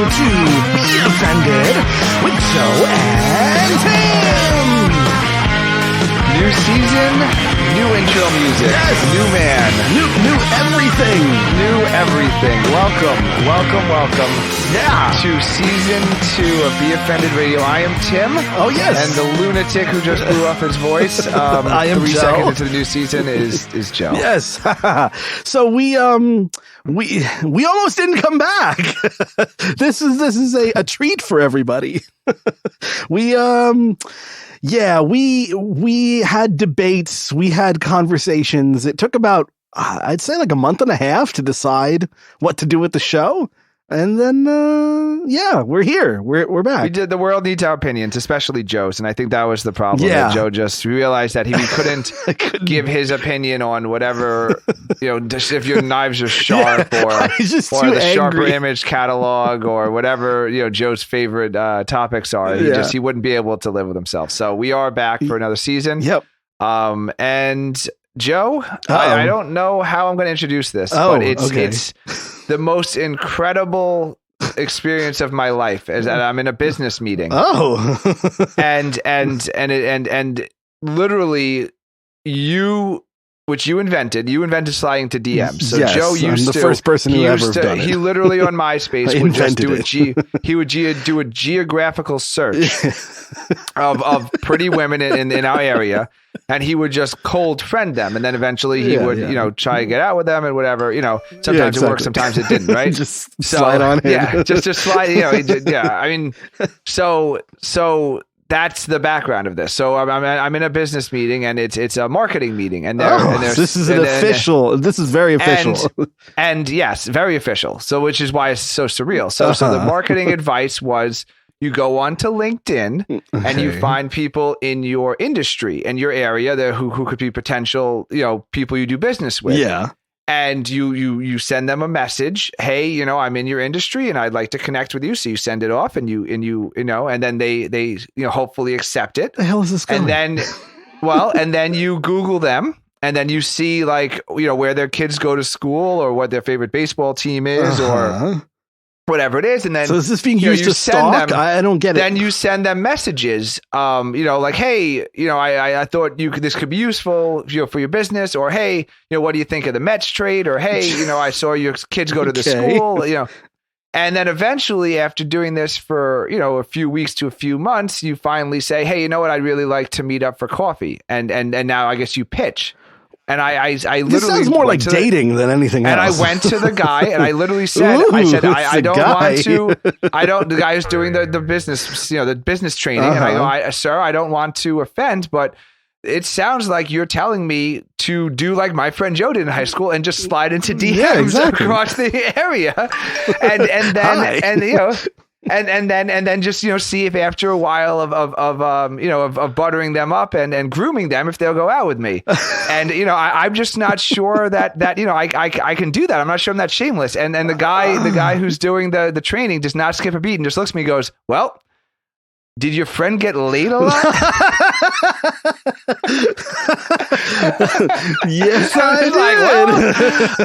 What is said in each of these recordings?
to Be Offended with Joe and Tim. New season, new intro music, Yes. new man, New everything. new everything. Welcome Yeah. to season 2 of Be Offended Radio. I am Tim. Oh, yes. And the lunatic who just blew off his voice. I am 3 Joe. seconds into the new season is Joe. Yes. So we almost didn't come back. This is a treat for everybody. We had debates, we had conversations. It took about I'd say like a month and a half to decide what to do with the show. And then, we're here. We're back. The world needs our opinions, especially Joe's, and I think that was the problem. Yeah. That Joe just realized that he couldn't give his opinion on whatever, just if your knives are sharp or the Sharper Image catalog or whatever, Joe's favorite topics are. He wouldn't be able to live with himself. So we are back for another season. Yep. And Joe, I don't know how I'm going to introduce this, but it's the most incredible experience of my life is that I'm in a business meeting. Oh, and literally which you invented sliding to DMs. So yes, Joe used I'm the first person who ever done it. He literally on MySpace would just do a geographical search of pretty women in our area, and he would just cold friend them, and then eventually he would try to get out with them and whatever. Sometimes it worked, sometimes it didn't. Right? Just slide on it. Yeah, just slide. I mean, so. That's the background of this. So I'm in a business meeting, and it's a marketing meeting, and this is official. This is very official, and yes, very official. So which is why it's so surreal. So the marketing advice was you go on to LinkedIn and you find people in your industry and your area who could be potential people you do business with. Yeah. And you send them a message. Hey, I'm in your industry and I'd like to connect with you. So you send it off and and then they hopefully accept it. The hell is this going? And then you Google them and then you see where their kids go to school or what their favorite baseball team is or whatever it is. And then, so is this being used to stalk? I don't get it. Then you send them messages, like, hey, I thought this could be useful, for your business, or, hey, what do you think of the Mets trade? Or, hey, I saw your kids go to the school, and then eventually after doing this for, a few weeks to a few months, you finally say, hey, you know what? I'd really like to meet up for coffee. And now I guess you pitch. And I literally this sounds more like dating than anything else. And I went to the guy and I literally said, I don't want to. The guy who's doing the business, the business training, and I go, sir, I don't want to offend, but it sounds like you're telling me to do like my friend Joe did in high school and just slide into DMs across the area, and then just see if after a while of buttering them up and grooming them if they'll go out with me, and I'm just not sure that I can do that. I'm not sure I'm that shameless. And the guy who's doing the training does not skip a beat and just looks at me and goes, well, did your friend get laid a lot? Yes, I did.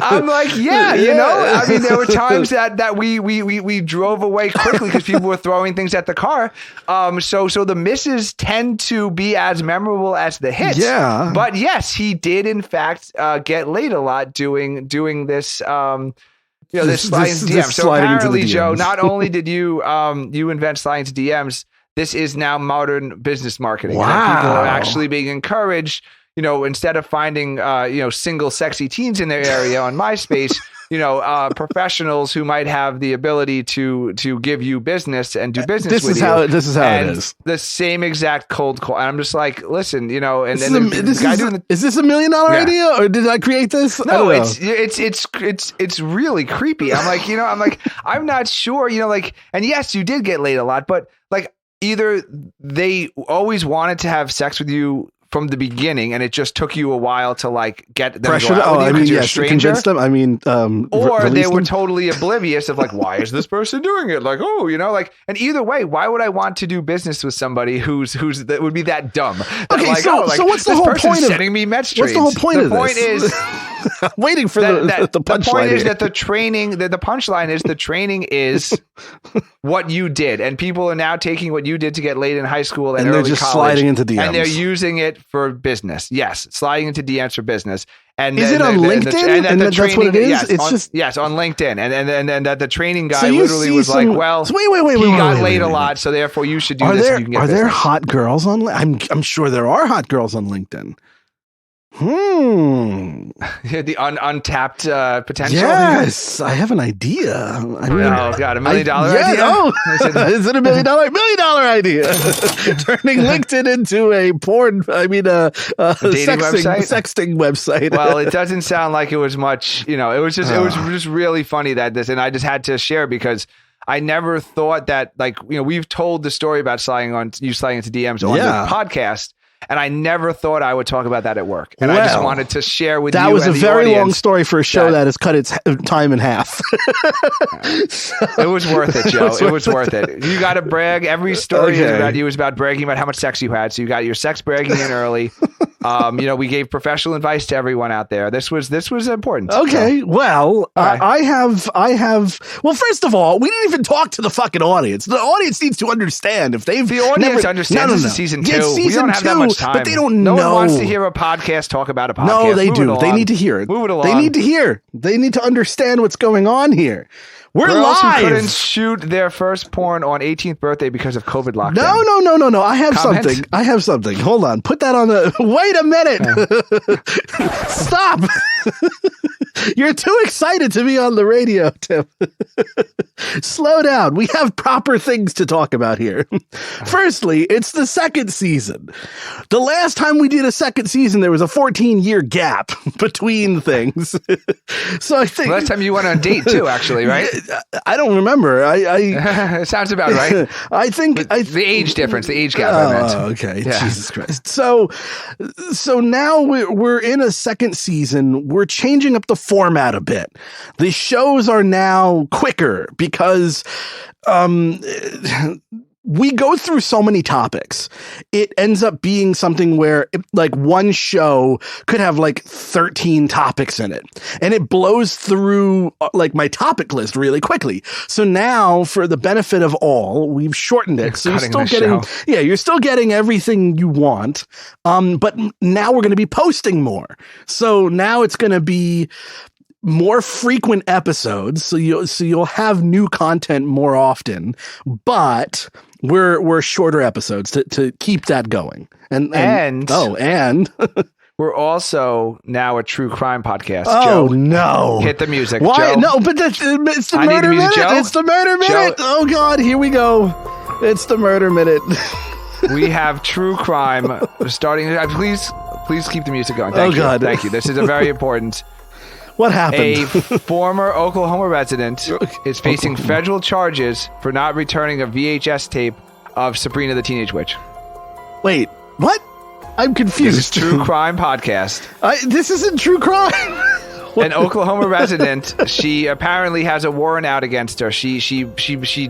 I'm like, yeah. I mean, there were times that we drove away quickly because people were throwing things at the car. So the misses tend to be as memorable as the hits. Yeah. But yes, he did in fact get laid a lot doing this. This sliding to DMs. So apparently, Joe, not only did you invent sliding to DMs, this is now modern business marketing. Wow. And people are actually being encouraged, instead of finding, single sexy teens in their area on MySpace, professionals who might have the ability to give you business and do business with you. This is how it is. The same exact cold call. And I'm just like, listen, and is this $1 million idea or did I create this? No, it's really creepy. I'm like, I'm not sure, and yes, you did get laid a lot, but either they always wanted to have sex with you from the beginning, and it just took you a while to get them pressure. To go out with you yes, to convince them. Or they were them? totally oblivious of why is this person doing it? And either way, why would I want to do business with somebody who's that would be that dumb? Okay, so what's the whole point of sending me Mets trades? What's the whole point of this? The point is, waiting for the punchline. The point is that the punchline is the training is what you did, and people are now taking what you did to get laid in high school and they're early just college, sliding into DMs, and they're using it for business. Yes, sliding into DMs for business. And is it on LinkedIn? And that's what it is. Yes, it's on LinkedIn, and that the training guy literally was like, "Well, wait, he got laid a lot, so therefore you should do this." Are there hot girls on? I'm sure there are hot girls on LinkedIn. The untapped potential. Yes, I have an idea. God, $1 million idea. Oh, is it $1 million idea? Turning LinkedIn into a porn. I mean, a sexting website. Well, it doesn't sound like it was much. It was just really funny that this, and I just had to share because I never thought that, we've told the story about sliding into DMs on the podcast. And I never thought I would talk about that at work. And I just wanted to share with you. That was a very long story for a show that has cut its time in half. It was worth it, Joe. It was worth it. You got to brag. Every story is about bragging about how much sex you had. So you got your sex bragging in early. We gave professional advice to everyone out there. This was important. Okay. So. Well, I have. Well, first of all, we didn't even talk to the fucking audience. The audience needs to understand if they've. The audience understands. This is season 2. Yeah, we don't have that much time. But they don't know. No one wants to hear a podcast talk about a podcast. No, they do. They need to hear it. Move it along. They need to hear. They need to understand what's going on here. We're Girls live. Who couldn't shoot their first porn on 18th birthday because of COVID lockdown. No. I have something. Hold on. Put that on the. Wait a minute. Stop. You're too excited to be on the radio, Tim. Slow down. We have proper things to talk about here. Firstly, it's the second season. The last time we did a second season, there was a 14-year gap between things. So I think last time you went on a date too, actually, right? I don't remember. It sounds about right. I think the age difference, the age gap. I meant. Okay. Yeah. Jesus Christ. So now we're in a second season. We're changing up the format a bit. The shows are now quicker because we go through so many topics. It ends up being something where one show could have 13 topics in it, and it blows through my topic list really quickly. So now, for the benefit of all, we've shortened it. So you're still getting everything you want. But now we're going to be posting more. So now it's going to be more frequent episodes, so you'll have new content more often, but we're shorter episodes to keep that going. And we're also now a true crime podcast. Oh, Joe, no. Hit the music. Why? Joe. No, but it's the murder minute. Joe? It's the murder minute. Joe. Oh, God. Here we go. It's the murder minute. We have true crime starting. Please keep the music going. Thank you. God. Thank you. This is a very important. What happened? A former Oklahoma resident is facing federal charges for not returning a VHS tape of Sabrina the Teenage Witch. Wait, what? I'm confused. This is True Crime Podcast. This isn't true crime. An Oklahoma resident, she apparently has a warrant out against her. She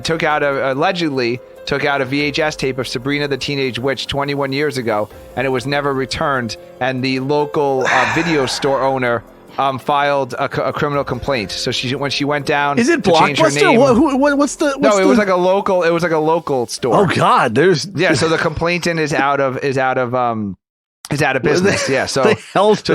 took out allegedly took out a VHS tape of Sabrina the Teenage Witch 21 years ago, and it was never returned. And the local video store owner filed a criminal complaint. So when she went down, is it to change her name? What's the? It was like a local store. Oh God, So the complainant is out of business. Yeah. So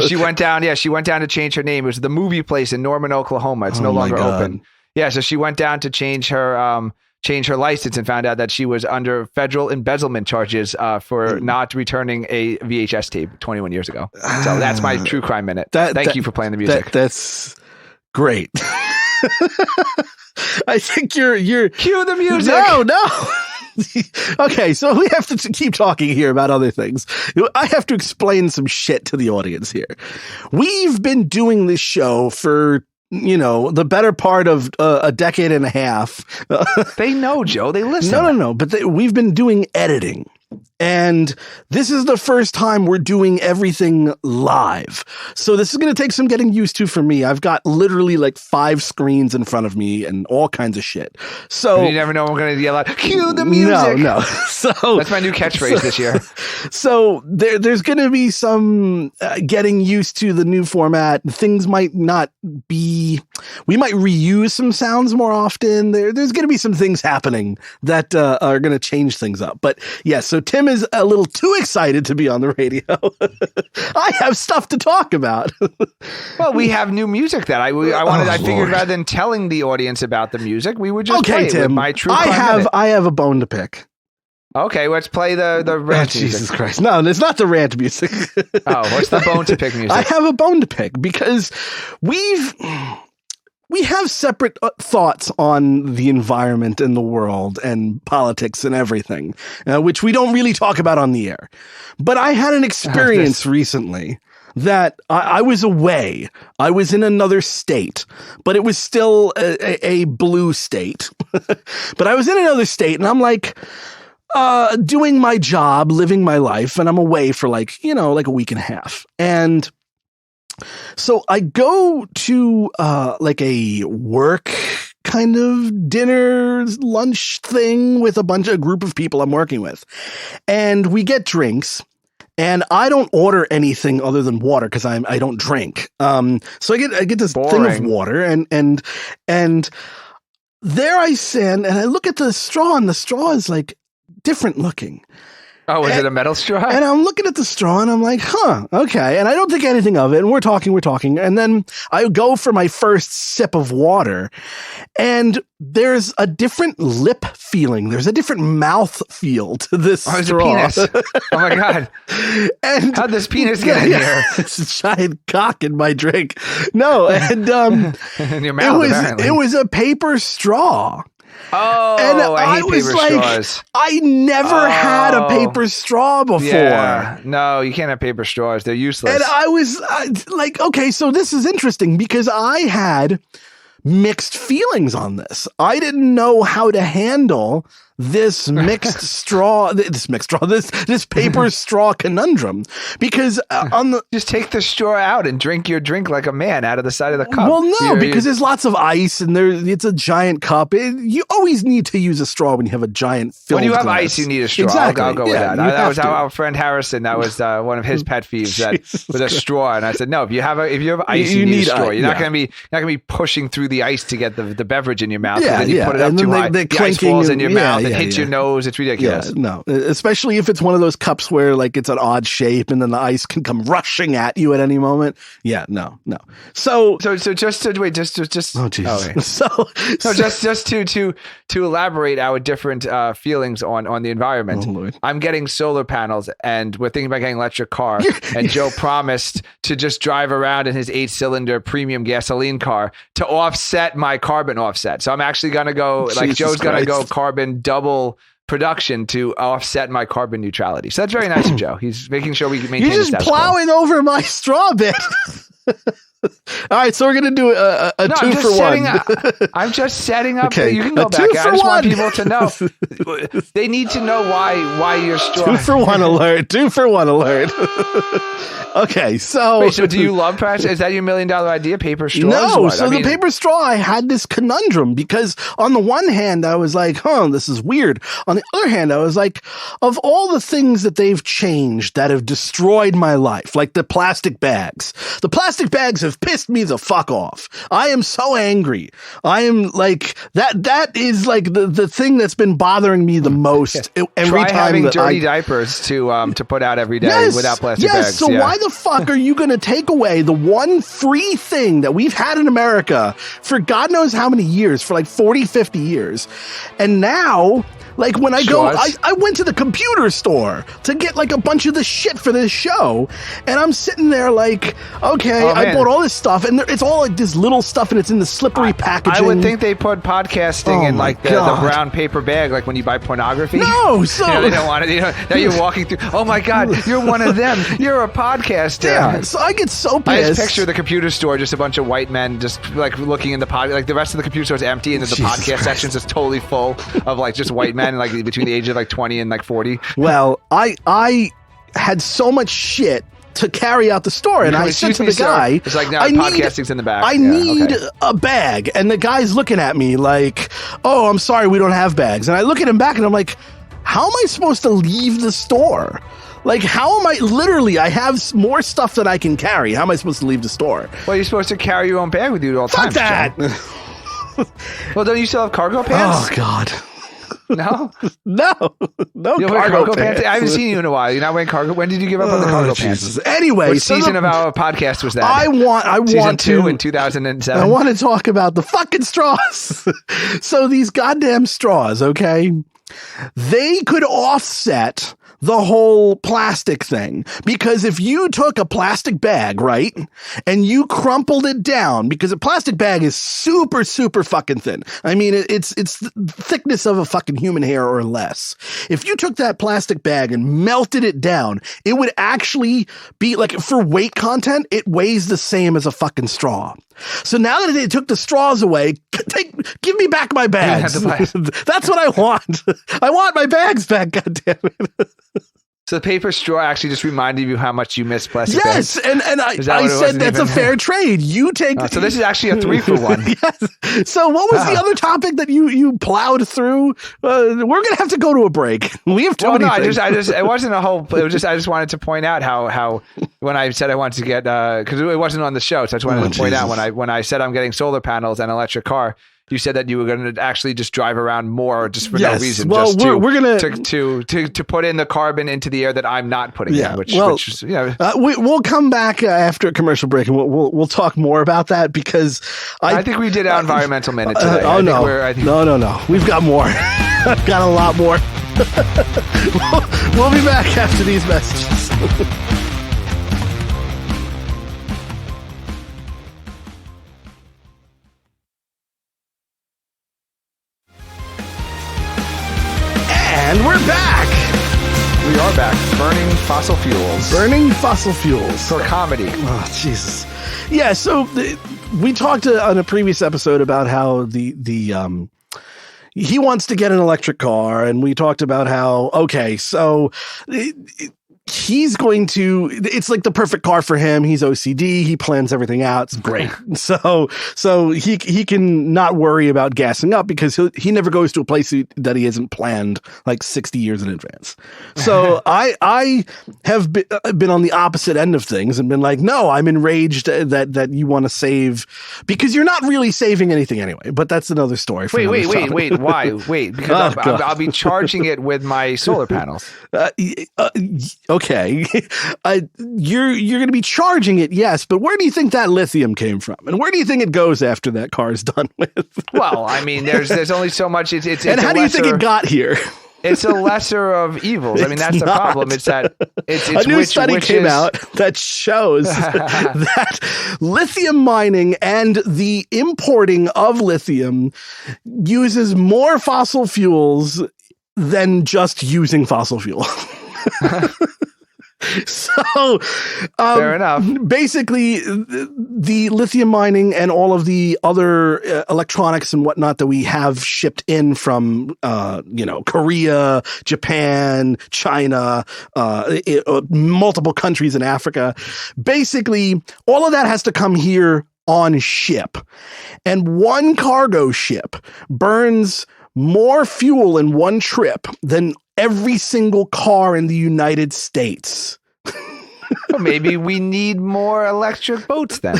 she went down. Yeah, she went down to change her name. It was the movie place in Norman, Oklahoma. It's no longer open. Yeah. So she went down to change her license and found out that she was under federal embezzlement charges for not returning a VHS tape 21 years ago. So that's my true crime minute. Thank you for playing the music. That's great. I think you're cue the music. No. Okay, so we have to keep talking here about other things. I have to explain some shit to the audience here. We've been doing this show for the better part of a decade and a half. They know, Joe. They listen. No. But we've been doing editing. And this is the first time we're doing everything live. So this is going to take some getting used to for me. I've got literally like 5 screens in front of me and all kinds of shit. So you never know when I'm going to yell out, cue the music. No. So that's my new catchphrase this year. So there's going to be some getting used to the new format. Things might not be, we might reuse some sounds more often. There's going to be some things happening that are going to change things up. But yeah, so Tim is a little too excited to be on the radio. I have stuff to talk about. Well, we have new music that I wanted. I figured rather than telling the audience about the music, we would just play it with my true crime minute. I have a bone to pick. Okay, let's play the rant music. Jesus Christ. No, it's not the rant music. What's the bone to pick music? I have a bone to pick because we have separate thoughts on the environment and the world and politics and everything, which we don't really talk about on the air. But I had an experience recently that I was away. I was in another state, but it was still a blue state. But I was in another state, and I'm like doing my job, living my life, and I'm away for like a week and a half. And so I go to like a work kind of dinner lunch thing with a group of people I'm working with, and we get drinks. And I don't order anything other than water because I don't drink. So I get this thing of water, and there I stand and I look at the straw, and the straw is like different looking. Oh, is it a metal straw? And I'm looking at the straw and I'm like, okay. And I don't think anything of it. And we're talking. And then I go for my first sip of water, and there's a different lip feeling. There's a different mouth feel to this straw. It's a penis. Oh my God. And how'd this penis get in here? It's a giant cock in my drink. No. And in your mouth, it was a paper straw. Oh, and I hate paper straws. I never had a paper straw before. Yeah. No, you can't have paper straws. They're useless. And I was like, okay, so this is interesting because I had mixed feelings on this. I didn't know how to handle this mixed straw, this paper straw conundrum, because just take the straw out and drink your drink like a man out of the side of the cup. Well, no, because there's lots of ice and it's a giant cup. You always need to use a straw when you have a giant filled When you have glass. Ice, you need a straw. Exactly. I'll go with that. That was our friend Harrison. That was one of his pet peeves with a straw. And I said, no, if you have ice, you need a straw. You're not going to be pushing through the ice to get the beverage in your mouth. Yeah, and then you put it up too high. The ice falls in your mouth and hits your nose. It's ridiculous. Yeah, no, especially if it's one of those cups where like it's an odd shape and then the ice can come rushing at you at any moment. Yeah, no. So just to wait, just. Oh, geez. Okay. So just to elaborate our different feelings on the environment. Oh, Lord. I'm getting solar panels, and we're thinking about getting an electric car. And Joe promised to just drive around in his 8-cylinder premium gasoline car to offset my carbon offset. So I'm actually gonna go Joe's gonna go carbon double production to offset my carbon neutrality. So that's very nice of Joe. He's making sure we maintain. You're just plowing over my straw bit. All right, so we're gonna do a 2 for 1. I'm just setting up. Okay. You can go back. I just want people to know. They need to know why you're strong. 2 for 1 alert. 2 for 1 alert. Okay, so wait, so do you love practice? Is that your $1 million idea? Paper straws? No, the paper straw, I had this conundrum because on the one hand, I was like, this is weird. On the other hand, I was like, of all the things that they've changed that have destroyed my life, like the plastic bags have pissed me the fuck off. I am so angry. I am like, that is like the thing that's been bothering me the most. Every time having dirty diapers to put out every day without plastic bags. So why the fuck are you going to take away the one free thing that we've had in America for God knows how many years, for like 40, 50 years. And now, like when I go, I went to the computer store to get like a bunch of the shit for this show. And I'm sitting there like, okay, I bought all this stuff and it's all like this little stuff and it's in the slippery packaging. I would think they put podcasting in like the brown paper bag, like when you buy pornography. No, so they don't want it. Now you're walking through. Oh my God, you're one of them. You're a podcaster. Yeah, so I get so pissed. I just picture the computer store, just a bunch of white men just like looking in the pod. Like the rest of the computer store is empty, and then the podcast section's just totally full of like just white men. men like between the age of like 20 and like 40? Well, I had so much shit to carry out the store, and I said to the guy, it's like, no, podcasting's in the back. I need a bag. And the guy's looking at me like, oh, I'm sorry, we don't have bags. And I look at him back and I'm like, how am I supposed to leave the store? Like, how am I? Literally, I have more stuff than I can carry. How am I supposed to leave the store? Well, you're supposed to carry your own bag with you at all times. Fuck that! Well, don't you still have cargo pants? Oh, God. No? No cargo pants. I haven't seen you in a while. You're not wearing cargo. When did you give up on the cargo pants? Anyway, what season of our podcast was that? I want Season to 2 in 2007. I want to talk about the fucking straws. So these goddamn straws, okay? They could offset the whole plastic thing, because if you took a plastic bag, right, and you crumpled it down, because a plastic bag is super, super fucking thin. I mean, it's the thickness of a fucking human hair or less. If you took that plastic bag and melted it down, it would actually be like, for weight content, it weighs the same as a fucking straw. So now that they took the straws away, give me back my bags. That's what I want. I want my bags back, goddammit. So the paper straw actually just reminded you how much you miss plastic bags? Yes, and I said that's a fair trade. You take... so this is actually a 3-for-1. Yes. So what was the other topic that you plowed through? We're going to have to go to a break. We have too many things. It wasn't a whole... It was just, I just wanted to point out how when I said I wanted to get... Because it wasn't on the show, so I just wanted to point out when I said I'm getting solar panels and electric car, you said that you were going to actually just drive around more just for no reason. Well, just we're going to put in the carbon into the air that I'm not putting in. Which is, we'll come back after a commercial break and we'll talk more about that, because I think we did our environmental minute today. No. We've got more. I've got a lot more. We'll be back after these messages. And we're back. We are back. Burning fossil fuels. Burning fossil fuels. For comedy. Oh, Jesus. Yeah, so we talked on a previous episode about how he wants to get an electric car, and we talked about how, okay, so he's going to, it's like the perfect car for him. He's OCD. He plans everything out. It's great. So he can not worry about gassing up, because he never goes to a place that he hasn't planned like 60 years in advance. So I have been on the opposite end of things and been like, no, I'm enraged that you want to save, because you're not really saving anything anyway, but that's another story. Wait, why? Wait, because I'll be charging it with my solar panels. Okay, you're going to be charging it, yes, but where do you think that lithium came from, and where do you think it goes after that car is done with? Well, I mean, there's only so much. It's and how do you think it got here? It's a lesser of evils. I mean, that's the problem. It's that it's a new study came out that shows that lithium mining and the importing of lithium uses more fossil fuels than just using fossil fuel. So, fair enough. Basically, the lithium mining and all of the other electronics and whatnot that we have shipped in from, Korea, Japan, China, multiple countries in Africa, basically, all of that has to come here on ship. And one cargo ship burns more fuel in one trip than every single car in the United States. Well, maybe we need more electric boats then.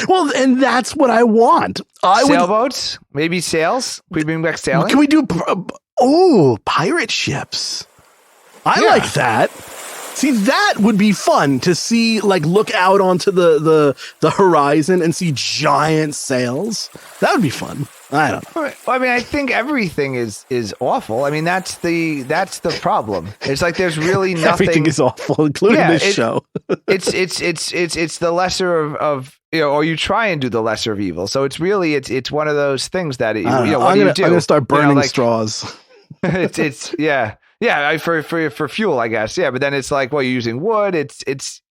Well, and that's what I want. Sailboats? Maybe sails? Can we bring back sailing? Can we do pirate ships? I like that. See, that would be fun to see, like, look out onto the horizon and see giant sails. That would be fun. I don't know. Well, I mean, I think everything is awful. I mean, that's the problem. It's like there's really nothing. Everything is awful, including this show. It's the lesser of or you try and do the lesser of evil. So it's really it's one of those things that what do you do? I'm gonna start burning straws. Yeah, for fuel, I guess. Yeah, but then it's like, well, you're using wood. That's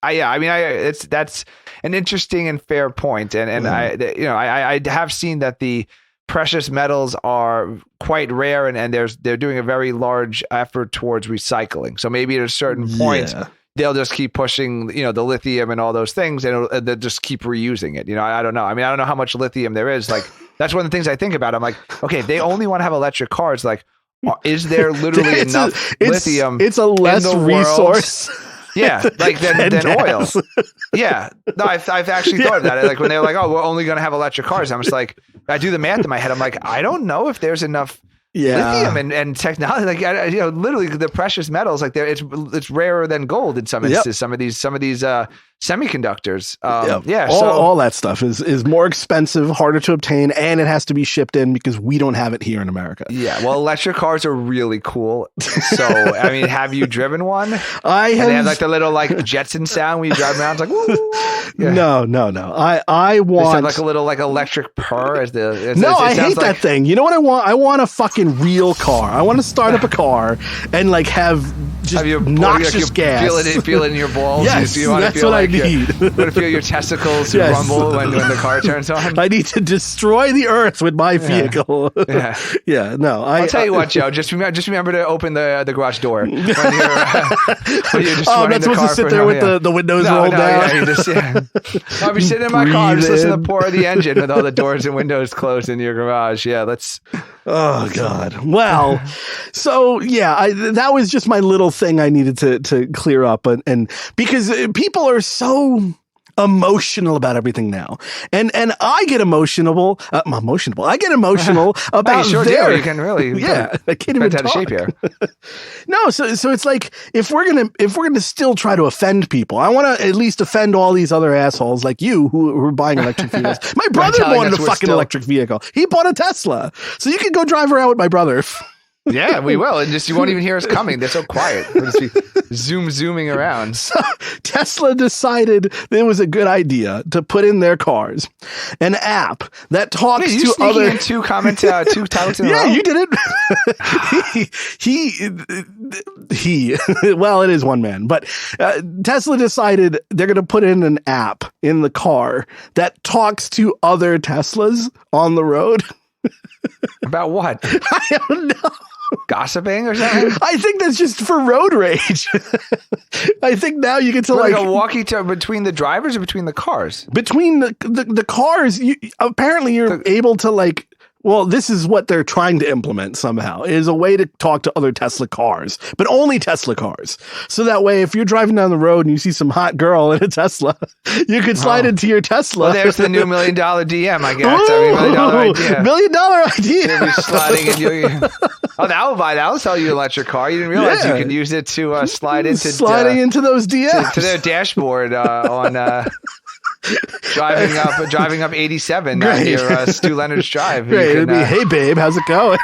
an interesting and fair point. And I have seen that the precious metals are quite rare, and they're doing a very large effort towards recycling. So maybe at a certain point, they'll just keep pushing, the lithium and all those things, and they'll just keep reusing it. I don't know. I mean, I don't know how much lithium there is. Like, that's one of the things I think about. I'm like, okay, if they only want to have electric cars, like, is there literally enough lithium? It's a less resource. Yeah, like than oil. Yeah, no, I've actually thought of that. Like when they're like, "Oh, we're only going to have electric cars," I'm just like, I do the math in my head. I'm like, I don't know if there's enough lithium and technology. Like, literally the precious metals. Like, it's rarer than gold in some instances. Some of these semiconductors. All that stuff is more expensive, harder to obtain, and it has to be shipped in because we don't have it here in America. Yeah, well, electric cars are really cool. So, I mean, have you driven one? I have. They have like the little like Jetson sound when you drive around. It's like, woo. Yeah. No. I want have like a little like electric purr as the. I hate that thing. You know what I want? I want a fucking real car. I want to start up a car and like have just noxious gas. Feel it in your balls. Yes, that's what I need. You want to feel your testicles rumble when the car turns on? I need to destroy the earth with my vehicle. Yeah. No, I'll tell you what, Joe. Just remember to open the garage door when you're just running not supposed to sit there with the windows rolled down. I'll be sitting in my car, just listening to the pour of the engine with all the doors and windows closed in your garage. Yeah, Oh God. Well, so that was just my little thing I needed to clear up, and because people are so emotional about everything now, and I get emotional. I get emotional about you their. You can really. I can't even talk. Shape here. No, so it's like if we're gonna still try to offend people, I want to at least offend all these other assholes like you who are buying electric vehicles. My brother wanted a fucking electric vehicle. He bought a Tesla, so you can go drive around with my brother. Yeah, we will. And you won't even hear us coming. They're so quiet. We'll just be zooming around. So Tesla decided it was a good idea to put in their cars an app that talks to other. In two titles in a row? Yeah, you did it. He. Well, it is one man, but Tesla decided they're going to put in an app in the car that talks to other Teslas on the road. About what? I don't know. Gossiping or something? I think that's just for road rage. I think now you get to like a walkie between the drivers or between the cars? Between the cars. Apparently you're able to like. Well, this is what they're trying to implement somehow, is a way to talk to other Tesla cars, but only Tesla cars. So that way, if you're driving down the road and you see some hot girl in a Tesla, you can slide into your Tesla. Well, there's the new $1 million DM, I guess. $1 million idea. $1 million idea. You'll be sliding in that'll sell you an electric car. You didn't realize you can use it to sliding into those DMs. To their dashboard on... driving up 87 near Stu Leonard's Drive. Right. It'd be, hey babe, how's it going?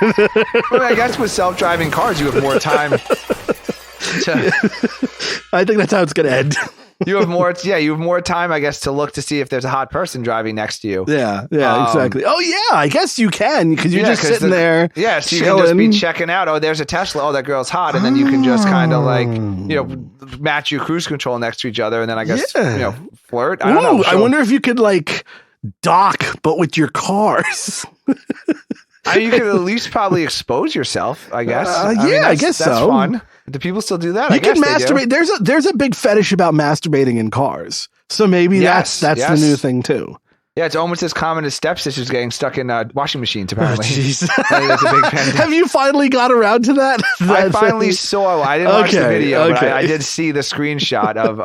Well, I guess with self-driving cars, you have more time. I think that's how it's going to end. You have more time, I guess, to look to see if there's a hot person driving next to you. Yeah, exactly. Oh, yeah, I guess you can, because you're just sitting there. Yeah, so you can just be checking out, oh, there's a Tesla, oh, that girl's hot, and then you can just kind of like, match your cruise control next to each other, and then I guess, flirt. I don't know. I wonder if you could like dock, but with your cars. You could at least probably expose yourself, I guess. I guess that's so. Fun. Do people still do that? You can masturbate. There's a big fetish about masturbating in cars. So maybe that's the new thing too. Yeah, it's almost as common as stepsisters getting stuck in washing machines, apparently. Oh, that's a big Have you finally got around to that? I finally saw. I didn't watch the video, but I did see the screenshot of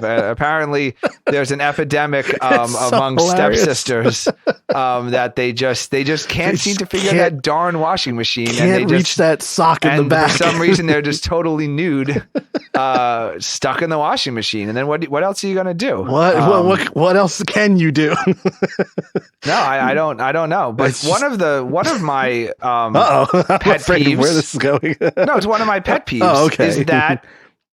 apparently there's an epidemic among stepsisters that they just can't seem to figure out that darn washing machine. Can't and they reach that sock in the back. For some reason, they're just totally nude, stuck in the washing machine. And then what else are you gonna do? What else can you do? No, I don't know. But one of my pet peeves. Where this is going? No, it's one of my pet peeves. Is that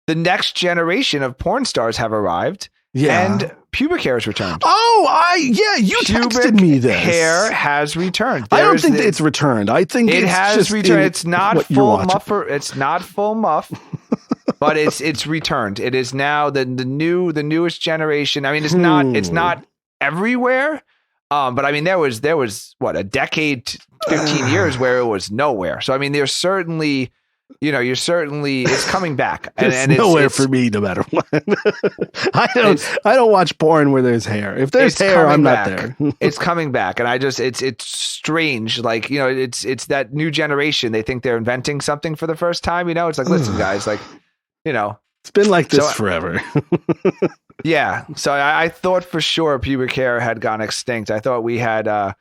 the next generation of porn stars have arrived, and pubic hair has returned. You texted me this. Hair has returned. I don't think it's returned. I think it has returned. It's not full muff. It's not full muff. But it's returned. It is now the newest generation. I mean, it's not everywhere, But I mean, there was what, a decade, 15 years where it was nowhere. So I mean, there's certainly, it's coming back, and it's nowhere for me, no matter what. I don't watch porn where there's hair. If there's hair, I'm not there. It's coming back, and it's strange. Like, it's that new generation. They think they're inventing something for the first time. It's like, listen, guys, like, it's been like this forever. Yeah. So I thought for sure pubic hair had gone extinct. I thought we had,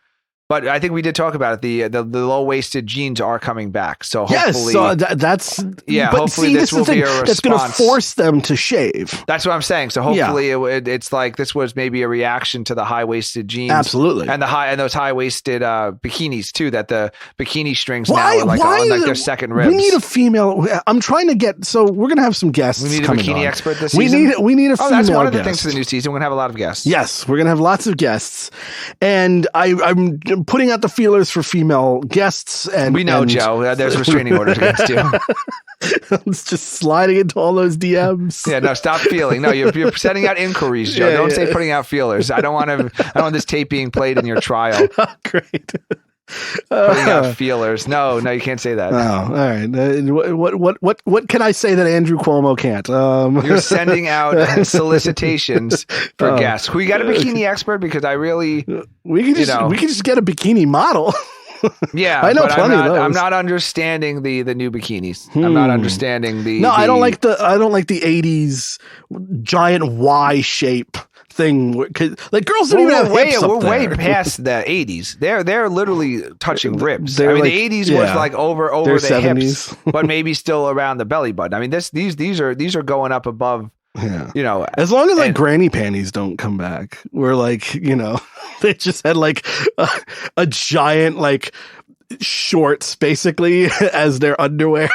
but I think we did talk about it. The low-waisted jeans are coming back. So hopefully, that's yeah. But hopefully, see, this will be a response. That's going to force them to shave. That's what I'm saying. So hopefully, it's like this was maybe a reaction to the high-waisted jeans, absolutely, and those high-waisted bikinis too. That the bikini strings now are like on like their second ribs. We need a female. I'm trying to get. So we're going to have some guests. We need a bikini expert this season. We need a female. That's one of the guest. things for the new season. We're going to have a lot of guests. Yes, we're going to have lots of guests, and I'm putting out the feelers for female guests. And we know, Joe, there's restraining orders against you. It's just sliding into all those DMs. Yeah, no, stop feeling. No, you're sending out inquiries, Joe. Don't say putting out feelers. I don't want this tape being played in your trial. Oh, great. Putting out feelers. No, you can't say that. Oh, all right. What can I say that Andrew Cuomo can't? You're sending out solicitations for guests. We got a bikini expert because I really we can just get a bikini model. Yeah, I know plenty of those. I'm not understanding the new bikinis. I'm not understanding the. No, I don't like the 80s giant Y shape thing. Like girls don't even have hips up We're there. way past the 80s. They're literally touching ribs. They're the 80s was like over the 70s. hips, but maybe still around the belly button. I mean, these are going up above. Yeah. As long as like granny panties don't come back, we're like, they just had like a giant like shorts basically as their underwear.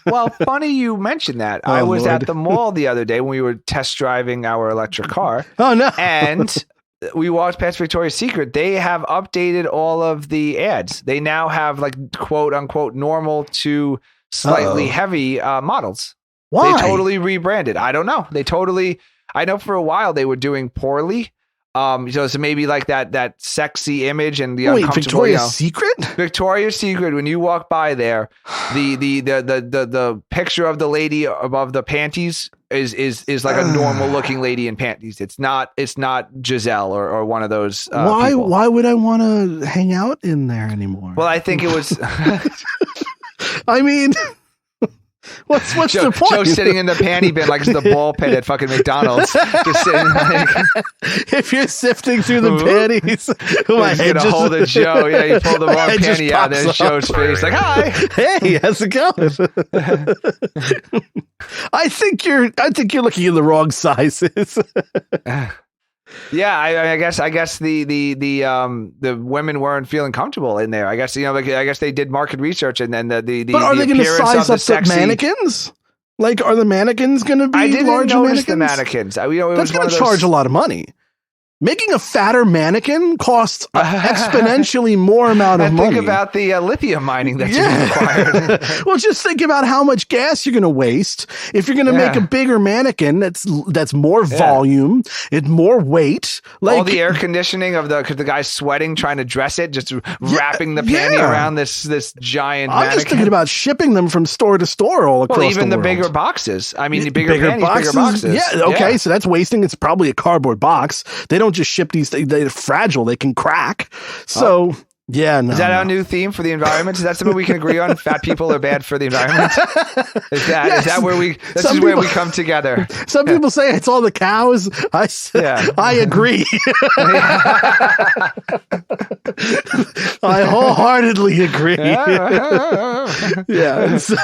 Well, funny you mentioned that. I was at the mall the other day when we were test driving our electric car. Oh no. And we walked past Victoria's Secret. They have updated all of the ads. They now have like quote unquote normal to slightly heavy models. Why? They totally rebranded. I don't know. I know for a while they were doing poorly. So maybe like that sexy image and the uncomfortable. Victoria's Secret? Victoria's Secret. When you walk by there, the picture of the lady above the panties is like a normal looking lady in panties. It's not Giselle or one of those. People. Why would I want to hang out in there anymore? Well, I think it was. I mean. What's the point? Joe's sitting in the panty bin like it's the ball pit at fucking McDonald's. Just sitting like, if you're sifting through the panties, my head just hold it, Joe. Yeah, you pull the wrong panty out. There's Joe's face. Like, hi, hey, how's it going? I think you're looking at the wrong sizes. Yeah, I guess the women weren't feeling comfortable in there. I guess I guess they did market research and then the But are they going to size up the mannequins? Like, are the mannequins going to be I didn't larger notice mannequins? The mannequins. That's going to charge a lot of money. Making a fatter mannequin costs exponentially more amount of money. Think about the lithium mining that's required. Well, just think about how much gas you're going to waste if you're going to make a bigger mannequin that's more volume, it's more weight. Like all the air conditioning because the guy's sweating trying to dress it, just wrapping the panty around this giant. I'm just thinking about shipping them from store to store all across the world. Even the bigger boxes. I mean, the bigger boxes. Yeah, okay, so that's wasting. It's probably a cardboard box. They don't just ship these things. They're fragile. They can crack. So yeah, no. Is that our new theme for the environment? Is that something we can agree on? Fat people are bad for the environment. Is that where we? Where we come together. Some people say it's all the cows. I agree. I wholeheartedly agree. Yeah. So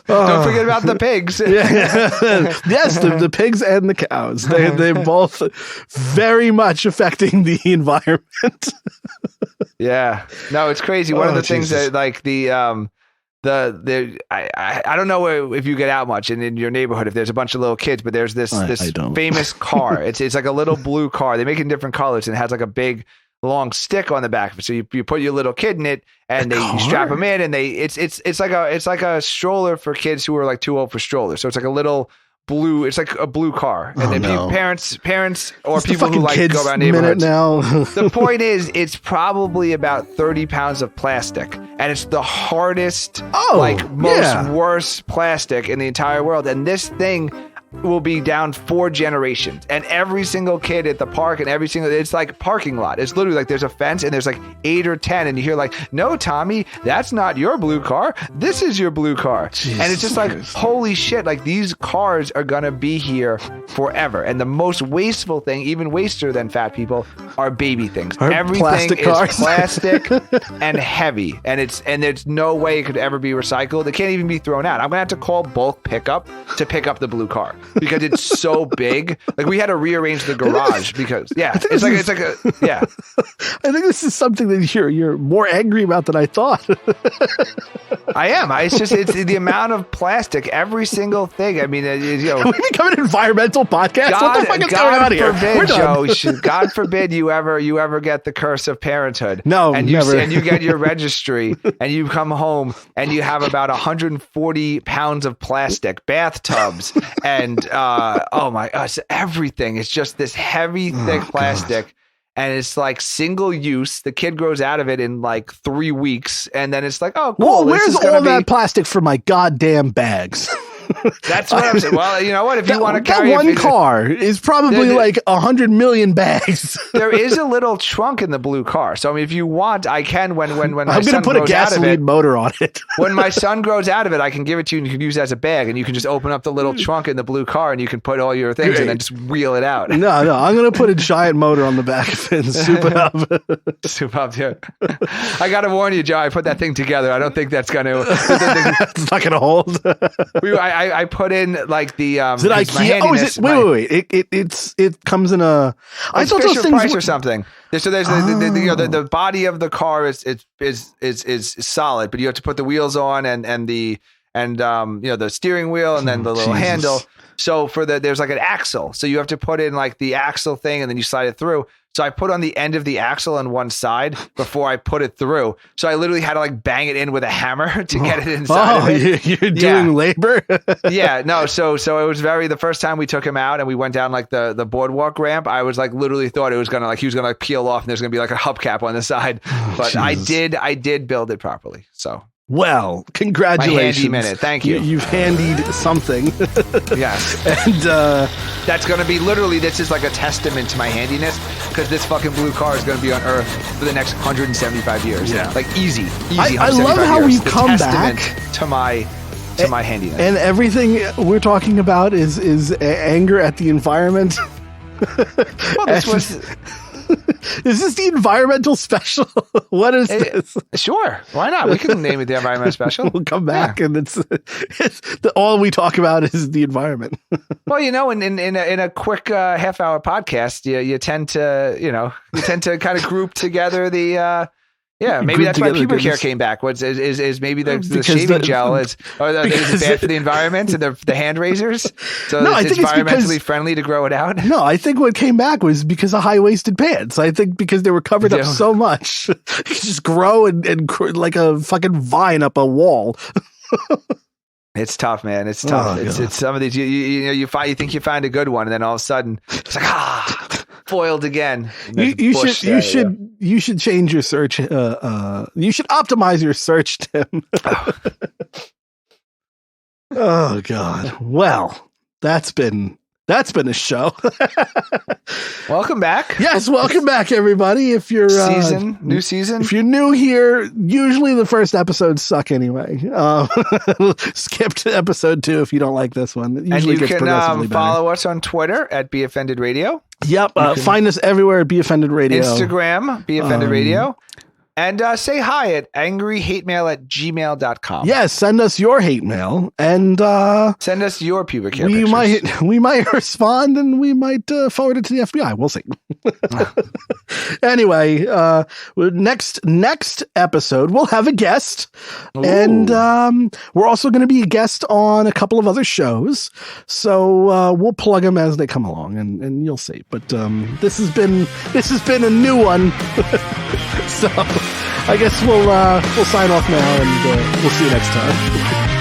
don't forget about the pigs. Yes, the pigs and the cows. They're both very much affecting the environment. Yeah, no, it's crazy. One of the things that like I don't know if you get out much in your neighborhood if there's a bunch of little kids, but there's this famous car. It's like a little blue car. They make it in different colors and it has like a big long stick on the back of it. So you put your little kid in it and you strap them in and it's like a stroller for kids who are like too old for strollers. So it's like a little blue. It's like a blue car, and then parents or it's people who like go around neighborhoods. Now. The point is, it's probably about 30 pounds of plastic, and it's the hardest, worst plastic in the entire world. And this thing will be down 4 generations, and every single kid at the park and it's like parking lot. It's literally like there's a fence and there's like 8 or 10, and you hear like, no, Tommy, that's not your blue car. This is your blue car. Jesus and it's just like, holy shit, like these cars are gonna be here forever. And the most wasteful thing, even wastier than fat people, are baby things. Everything is plastic and heavy, and there's no way it could ever be recycled. It can't even be thrown out. I'm gonna have to call bulk pickup to pick up the blue car. Because it's so big, like we had to rearrange the garage because it's like a. I think this is something that you're more angry about than I thought. I am. It's the amount of plastic, every single thing. I mean, Can we become an environmental podcast? What the fuck is going on here? We're done. Joe, God forbid you ever get the curse of parenthood. No, never. And you get your registry, and you come home and you have about 140 pounds of plastic, bathtubs, and oh my gosh, everything. It's just this heavy, thick plastic. God. And it's like single use. The kid grows out of it in like 3 weeks. And then it's like, oh, cool. Well, where's all that plastic for my goddamn bags? That's what I'm saying. Well, you know what? If you want to carry that one car is probably like 100 million bags. There is a little trunk in the blue car. So I mean, if you want, I can when my son put a gasoline motor on it. When my son grows out of it, I can give it to you and you can use it as a bag, and you can just open up the little trunk in the blue car and you can put all your things and then just wheel it out. No, I'm going to put a giant motor on the back of it and soup it up. Soup up, yeah. I got to warn you, Joe, I put that thing together. I don't think that's going to... It's not going to hold. I put in like the is it IKEA? Oh, is it? Wait. It comes in a. I thought those things or something. So there's the body of the car is solid, but you have to put the wheels on and the steering wheel and then the little handle. So there's like an axle. So you have to put in like the axle thing and then you slide it through. So I put on the end of the axle on one side before I put it through. So I literally had to like bang it in with a hammer to get it inside of it. You're doing labor? Yeah, no. So it was the first time we took him out and we went down like the boardwalk ramp. I was like literally thought it was going to like, he was going to like peel off and there's going to be like a hubcap on the side. But Jesus. I did build it properly. So. Well, congratulations. My handy minute. Thank you. You've handied something. Yes. And that's going to be literally, this is like a testament to my handiness because this fucking blue car is going to be on Earth for the next 175 years. Yeah. Like easy. I love how we've come back to my handiness. And everything we're talking about is anger at the environment. Well, this was... Is this the environmental special? What is this? Sure. Why not? We can name it the environmental special. We'll come back and it's all we talk about is the environment. Well, in a quick half-hour podcast, you tend to kind of group together the maybe that's why pubic hair came back. Is maybe the shaving gel is bad for the environment and the hand razors? So no, it's environmentally friendly to grow it out? No, I think what came back was because of high-waisted pants. I think because they were covered up so much. You could just grow and like a fucking vine up a wall. It's tough, man. It's tough. It's some of these you think you find a good one and then all of a sudden it's like foiled again. You should change your search. You should optimize your search, Tim. Oh God. Well, that's been a show. Welcome back. Yes, welcome back, everybody. If you're new season. If you're new here, usually the first episodes suck anyway. Skip to episode 2 if you don't like this one. It usually and you can follow us on Twitter at Be Offended Radio. Yep. Find us everywhere at Be Offended Radio. Instagram, Be Offended Radio. And say hi at angryhatemail@gmail.com. Yes, send us your hate mail and send us your pubic hair pictures. We might respond and we might forward it to the FBI. We'll see. Anyway, next episode we'll have a guest. Ooh. And we're also going to be a guest on a couple of other shows. So we'll plug them as they come along and you'll see. But this has been a new one. So I guess we'll sign off now and we'll see you next time.